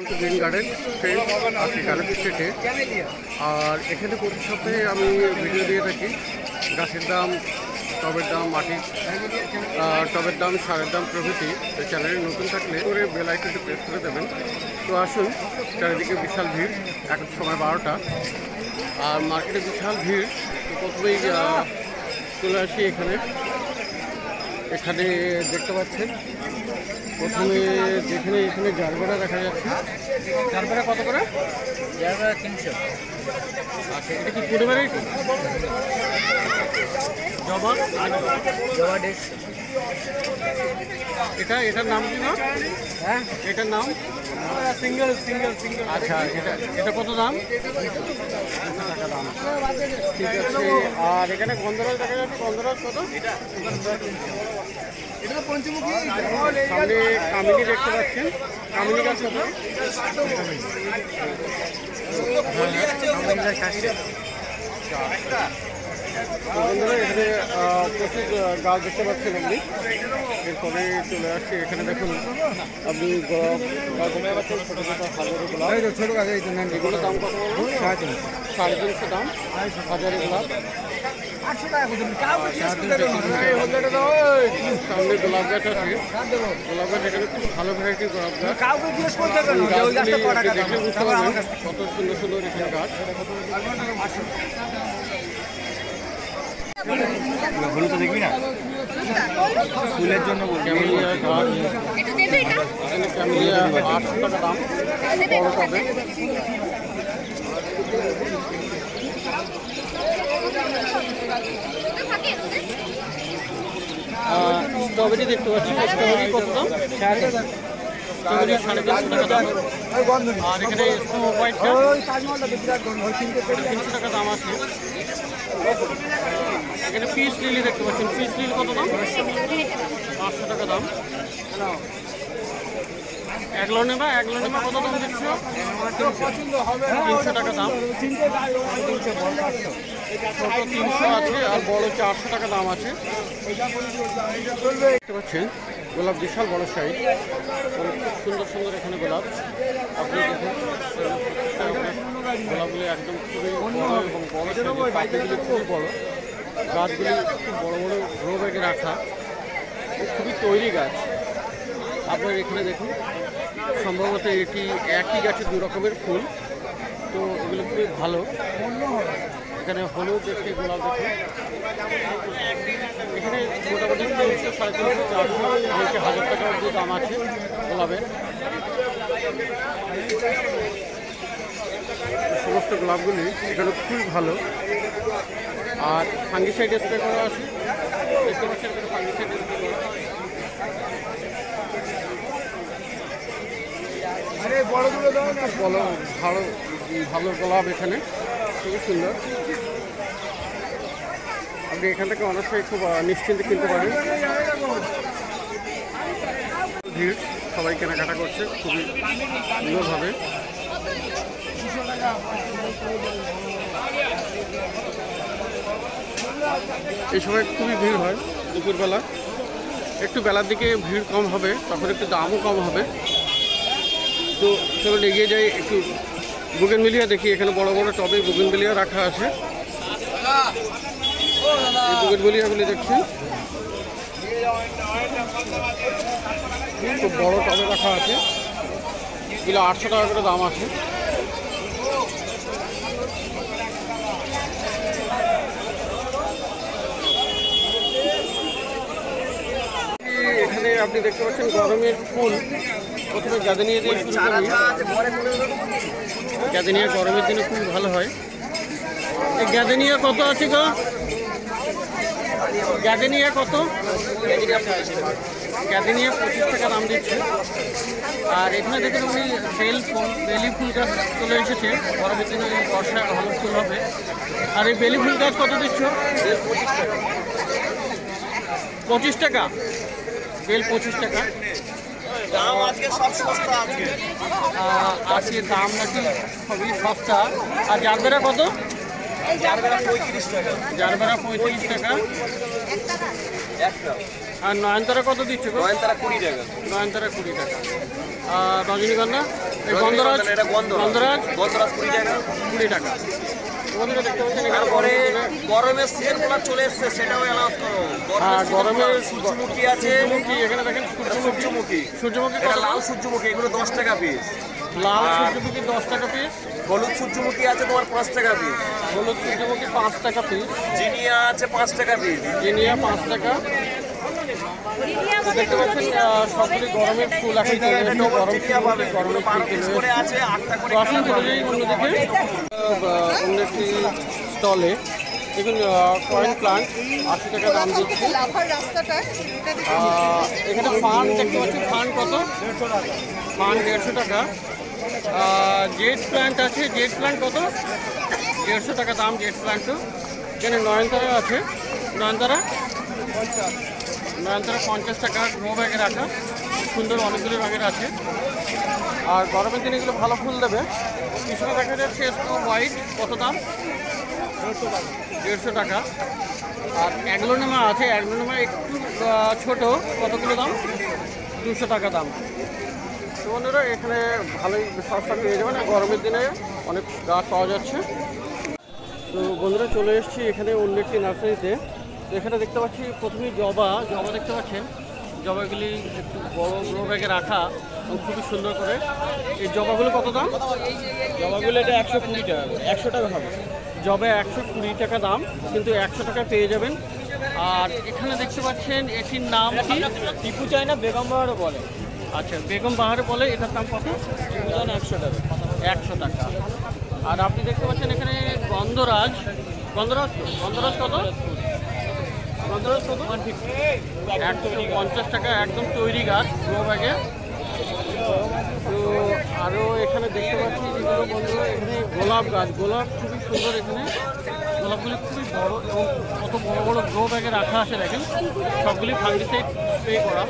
Two green garden train আছি collect স্ট্রিটে। আর এখানে প্রতি সপ্তাহে আমি ভিডিও দিয়ে থাকি গাছের দাম, টবের দাম, মাটির টবের দাম, সারের দাম প্রভৃতি। চ্যানেলে নতুন থাকলে করে বেল আইকনটি প্রেস করে দেবেন। তো আসুন, চারিদিকে বিশাল ভিড়, এখন সময় 12টা, আর মার্কেটে বিশাল ভিড়। তো প্রথমেই চলে আসি এখানে দেখতে পাচ্ছেন প্রথমে যেখানে এখানে জারবেরা দেখা যাচ্ছে। জারবেরা কত করে? জারবেরা 300। আচ্ছা, এটা কি কুড়ে ভ্যারাইটি? জবা জবা 150। এটার নাম কি না? হ্যাঁ, এটার নাম সিঙ্গেল। আচ্ছা, এটা কত দাম? 200 টাকা দাম। ঠিক আছে। আর এখানে গন্ধরাজ দেখা যাচ্ছে, গন্ধরাজ কত? এটা পঞ্চমুখী। সামনে কামিনী দেখতে পাচ্ছেন, কামিনী গাছ কত? বন্ধুরা, এখানে প্রচুর গাছ দেখতে পাচ্ছেন আপনি। এরপরে চলে আসছে এখানে, দেখুন আপনি ঘুমিয়ে পাচ্ছেন ছোটো ছোটো হাজারের গোলাপ। ছোট গাছ এগুলোর দাম কত বলবো? 350 দাম হাজারের গোলাপ। 800 টাকা করে সামনে গোলাপ গাছ আছে, গোলাপ গাছ এখানে খুব ভালো ভ্যারাইটির গোলাপ গাছ। কাউকে জিজ্ঞেস করতে হবে দেখলে বুঝতে পারবেন কত সুন্দর সুন্দর এখানে গাছ। হলুদ দেখবি না, ফুলের জন্য ক্যামেলিয়া গাছ, এখানে ক্যামেলিয়া 800 টাকা দাম বড় টবে। স্ট্রবেরি দেখতে পাচ্ছি, স্ট্রবেরি কত দাম? স্ট্রবেরি 350 টাকা দাম। আর এখানে হোয়াইটটা 300 টাকা দাম আছে। এখানে পিস লিলি দেখতে পাচ্ছেন, পিস লিলি কত দাম? 500 টাকা দাম। এগুলো নেবা কত দাম দিচ্ছ? 300 টাকা দাম। ছোট 300 আছে আর বড় 400 টাকা দাম আছে। দেখতে পাচ্ছেন গোলাপ বিশাল বড় সাইজ, খুব সুন্দর সুন্দর এখানে গোলাপ। আপনি দেখুন গোলাপগুলি একদম খুবই বড় এবং বড় সাইজের, পাখিগুলি খুবই বড়, গাছগুলি খুব বড় বড় গ্রো ব্যাগে রাখা, খুবই তৈরি গাছ। আপনার এখানে দেখুন সম্ভবত এটি একই গাছে 2 রকমের ফুল, তো এগুলো খুবই ভালো। এখানে হলুদ একটি গোলাপ দেখুন, এখানে মোটামুটি 300, 350, 400, 1000 টাকা অবধি দাম আছে গোলাপের। সমস্ত গোলাপগুলি এখানে খুবই ভালো। আর ফাঙ্গিসাইড স্প্রে করা আছে, দেখতে পাচ্ছেন এখানে ফাঙ্গিসাইড স্প্রে করা। ভালো গোলাপ এখানে, খুবই সুন্দর। আপনি এখান থেকে অনেকটাই খুব নিশ্চিন্তে কিনতে পারেন। ভিড়, সবাই কেনাকাটা করছে খুবই সুন্দরভাবে। এই সময় খুবই ভিড় হয় দুপুরবেলা, একটু বেলার দিকে ভিড় কম হবে, তখন একটু দামও কম হবে। তো চলুন এগিয়ে যাই, একটু বুগেনভিলিয়া দেখি। এখানে বড় বড় টবে বুগেনভিলিয়া রাখা আছে। এই বুগেনভিলিয়াগুলি দেখছি খুব বড় টবে রাখা আছে, এগুলো 800 টাকা করে দাম আছে। এখানে আপনি দেখতে পাচ্ছেন গরমের ফুল। প্রথমে গাঁদানিয়া দিয়ে শুরু করি। গাঁদানিয়া গরমের দিনে খুব ভালো হয়। এই গাঁদানিয়া কত আছে গো? গাঁদানিয়া কত? গাঁদানিয়া 25 টাকা দাম দিচ্ছে। আর এখানে দেখুন আপনি বেলি ফুল গাছ চলে এসেছে, গরমের দিনে বর্ষায় ভালো ফুল হবে। আর এই বেলি ফুল গাছ কত দিচ্ছ? 25 টাকা। বেল 25 টাকা। আজকে দাম নাকি সবই সস্তা। আর জারবেরা কত? জারবেরা 35 টাকা। একটা আর নয়নতারা কত দিচ্ছে গো? নয়নতারা 20 টাকা। নয়নতারা 20 টাকা। আর রজনীগন্ধা এই গন্ধরাজ, এটা গন্ধরাজ গন্ধরাজ 20 টাকা। 20 টাকা। বন্ধুরা দেখতে পাচ্ছেন এখানে তারপরে গরমের সিজনগুলো চলে এসছে, সেটাও অ্যানাউন্স করো। গরমের সূর্যমুখী আছে, সূর্যমুখী, এখানে দেখেন সূর্যমুখী, সূর্যমুখী এটা কত? লাল সূর্যমুখী, এগুলো 10 টাকা পিস। লাল আর সূর্যমুখী 10 টাকা পিস। হলুদ সূর্যমুখী আছে তোমার 5 টাকা পিস। হলুদ সূর্যমুখী 5 টাকা পিস। জিনিয়া আছে 5 টাকা পিস। জিনিয়া 5 টাকা। তো দেখতে পাচ্ছেন সবগুলি গরমের ফুল এখন চলে এসেছে। গরম জিনিয়া পাবে, গরমের ফুল 12 পিস চলে করে এসেছে। আছে, 8টা করে তো আসুন কালার চলে পাবে। যাই অন্যদিকে। অন্য একটি স্টলে দেখুন কয়েন প্লান্ট 80 টাকা দাম দিচ্ছে। এখানে ফান দেখতে পাচ্ছি, ফান কত? ফান 150 টাকা। জেড প্ল্যান্ট আছে, জেড প্ল্যান্ট কত? 150 টাকা দাম জেড প্ল্যান্টও। এখানে নয়নতারা আছে, নয়নতারা 50 টাকা। গ্রো ব্যাগে রাখা, সুন্দর অনেকগুলো রঙের আছে। আর গরমের দিনে এগুলো ভালো ফুল দেবে। পিছনে দেখা যাচ্ছে স্নো হোয়াইট, কত দাম? 150 টাকা। আর অ্যাগ্লোনেমা আছে, অ্যাগ্লোনেমা একটু ছোট, কতগুলো দাম? 200 টাকা দাম। তো বন্ধুরা এখানে ভালোই সস্তা পেয়ে যাবেন, গরমের দিনে অনেক গাছ পাওয়া যাচ্ছে। তো বন্ধুরা চলে এসেছি এখানে অন্য একটি নার্সারিতে। তো এখানে দেখতে পাচ্ছি প্রথমেই জবা দেখতে পাচ্ছেন। জবাগুলি একটু বড় গ্রো ব্যাগে রাখা এবং খুবই সুন্দর করে। এই জবাগুলো কত দাম? জবাগুলো এটা 120 টাকা, 100 টাকা হবে। জবা 120 টাকা দাম, কিন্তু 100 টাকা পেয়ে যাবেন। আর এখানে দেখতে পাচ্ছেন এটির নাম কি? টিপু চায়না বেগম বাহারও বলে। আচ্ছা, বেগম বাহার বলে। এটার দাম কত? 100 টাকা। 100 টাকা। আর আপনি দেখতে পাচ্ছেন এখানে গন্ধরাজ, গন্ধরাজ কত? গন্ধরাজ কত? 150 টাকা, একদম তৈরি গাছ গ্রো ব্যাগে। তো আরও এখানে দেখতে পাচ্ছি যেগুলো বন্ধুরা, এখানে গোলাপ গাছ, গোলাপ খুবই সুন্দর। এখানে গোলাপগুলি খুবই বড় এবং কত বড় বড় গ্রো ব্যাগে রাখা আছে দেখেন। সবগুলি ফাঙ্গিসাইড স্প্রে করা।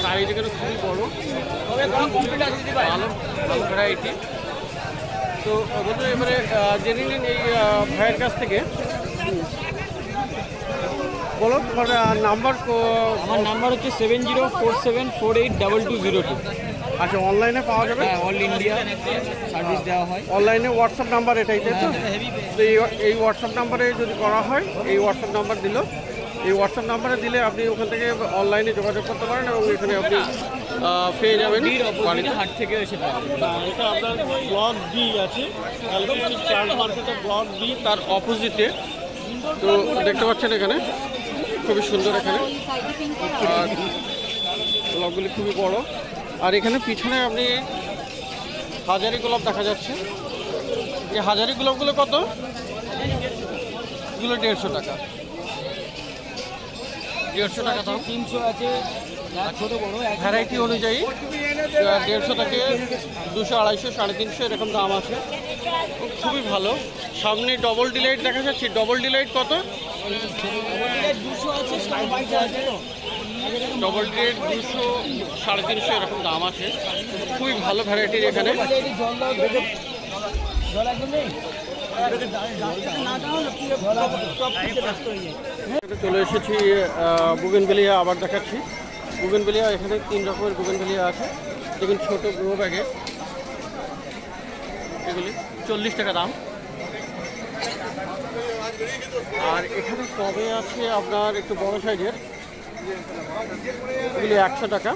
চারিদিকে খুবই বড়, ভালো ভালো ভ্যারাইটি। তো বন্ধুরা এবারে জেনে নিন এই ভাইয়ের কাছ থেকে। বলো তোমার নাম্বার। আমার নাম্বার হচ্ছে 7047482202। আচ্ছা, অনলাইনে পাওয়া যাবে? হ্যাঁ, অল ইন্ডিয়া সার্ভিস দেওয়া হয়। অনলাইনে হোয়াটসঅ্যাপ নাম্বার এটাই, তাই তো? তো এই হোয়াটসঅ্যাপ নাম্বারে যদি করা হয়, এই হোয়াটসঅ্যাপ নাম্বার দিল, এই হোয়াটসঅ্যাপ নাম্বারে দিলে আপনি ওখান থেকে অনলাইনে যোগাযোগ করতে পারেন এবং এখানে আপনি পেয়ে যাবেন বাড়িতে। হাট থেকে এসে পাবেন। এটা আপনার ব্লক বি আছে, চার্জ মার্কেটের ব্লক বি, তার অপোজিটে। তো দেখতে পাচ্ছেন এখানে খুবই সুন্দর। এখানে আর গোলাপগুলি খুবই বড়। আর এখানে পিছনে আপনি হাজারি গোলাপ দেখা যাচ্ছে। এই হাজারি গোলাপগুলো কত? এগুলো 150 টাকা। 150 টাকা দাম। 300 আছে, ছোট বড় ভ্যারাইটি অনুযায়ী 150 থেকে 200, 250, 350 এরকম দাম আছে। খুবই ভালো। সামনে ডবল ডিলাইট দেখা যাচ্ছে। ডবল ডিলাইট কত? 200 আছে, 250 আছে। ডবল ডিলাইট 200, 350 এরকম দাম আছে। খুবই ভালো ভ্যারাইটির এখানে। চলে এসেছি বুগেনভেলিয়া, আবার দেখাচ্ছি বুগেনভেলিয়া। এখানে 3 রকমের বুগেনভেলিয়া আছে। দেখুন ছোট গ্রো ব্যাগে, এগুলি 40 টাকা দাম। আর এখানে টবে আছে আপনার একটু বড় সাইজের, এগুলি 100 টাকা।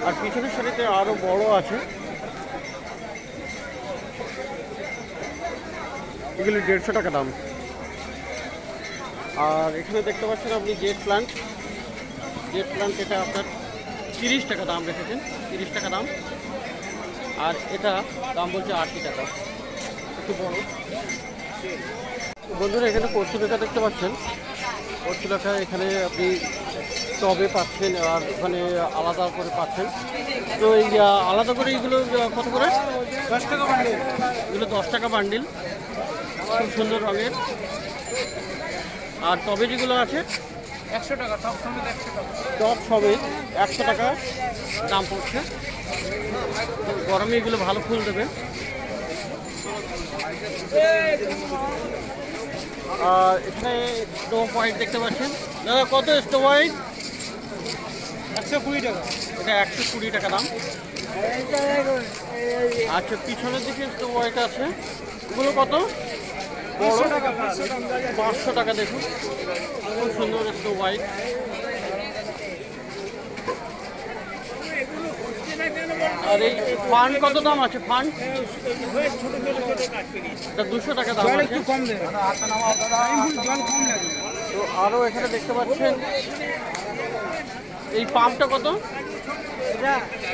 আর পিছনের সারিতে আরও বড় আছে, এগুলি 150 টাকা দাম। আর এখানে দেখতে পাচ্ছেন আপনি জেড প্ল্যান্ট, এটা আপনার 30 টাকা দাম রেখেছেন, 30 টাকা দাম। আর এটা দাম বলছে 80 টাকা, একটু বড়। বন্ধুরা এখানে পর্তুলেখা দেখতে পাচ্ছেন। পর্তুলেখা এখানে আপনি টবে পাচ্ছেন আর ওখানে আলাদা করে পাচ্ছেন। তো এই আলাদা করে এইগুলো কত করে? 10 টাকা বান্ডিল। এগুলো 10 টাকা বান্ডিল, খুব সুন্দর রঙের। আর টবে যেগুলো আছে 100 টাকা, টপ সমেত 100 টাকা। টপ সমেত 100 টাকা দাম পড়ছে। গরমে এগুলো ভালো ফুল দেবে। আর এখানে স্নো হোয়াইট দেখতে পাচ্ছেন। দাদা কত স্নো হোয়াইট? 120 টাকা। এটা 120 টাকা দাম। আচ্ছা, পিছনের দিকে স্নো হোয়াইট আছে, এগুলো কত? 500 টাকা। দেখুন খুব সুন্দর স্নো হোয়াইট। আর এই ফান্ড কত দাম আছে? ফান্ড এটা 200 টাকা দাম আছে। একটু কম দেন, জল কম লাগে। তো আরও এখানে দেখতে পাচ্ছেন এই পাম্পটা কত?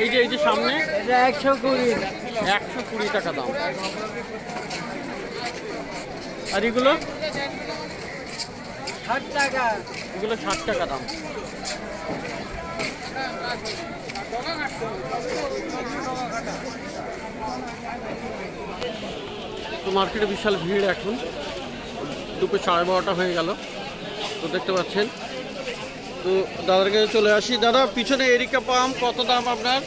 এই যে সামনে এটা 120। 120 টাকা দাম। আর এগুলো 60 টাকা। এগুলো 60 টাকা দাম। তো মার্কেটে বিশাল ভিড়, এখন দুপুর 12:30 হয়ে গেল। তো দেখতে পাচ্ছেন। তো দাদার কাছে চলে আসি। দাদা পিছনে এরিকা পাম কত দাম আপনার?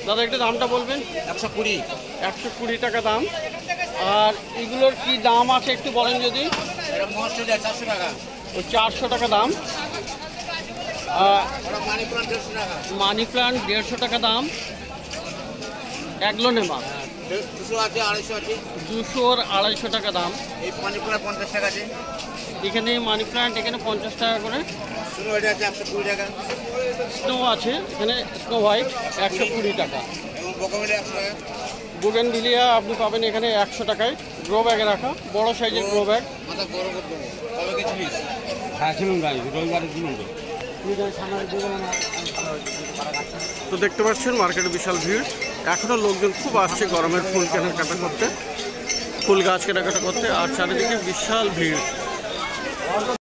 দাদা একটু দামটা বলবেন। 120। 120 টাকা দাম। আর এগুলোর কি দাম আছে একটু বলেন যদি। এটা মস্টটা 400 টাকা। ও 400 টাকা দাম। ওটা মানি প্লান্ট 150 টাকা। মানি প্লান্ট 150 টাকা দাম। অ্যাগ্লোনেমা 200 আছে, 250 আছে। 200 আর 250 টাকা দাম। এই মানি প্লান্ট 50 টাকা আছে। এখানে মানি প্লান্ট এখানে 50 টাকা করে। শুনো এটা আছে 120 টাকা। স্নো আছে এখানে, স্নো হোয়াইট 120 টাকা। এবং বকমেলে 100 টাকা। বুগেনভিলিয়া আপনি পাবেন এখানে 100 টাকায়, গ্রো ব্যাগে রাখা, বড় সাইজের গ্রো ব্যাগ। মাথা বড় করতে হবে। কবে কি জিনিস? হ্যাঁ শুনুন ভাই, রবিবারে দিন তো। তো দেখতে পাচ্ছেন মার্কেটে বিশাল ভিড়। এখনও লোকজন খুব আসছে গরমের ফুল কেনাকাটা করতে, ফুল গাছ কেনাকাটা করতে। আর চারিদিকে বিশাল ভিড়।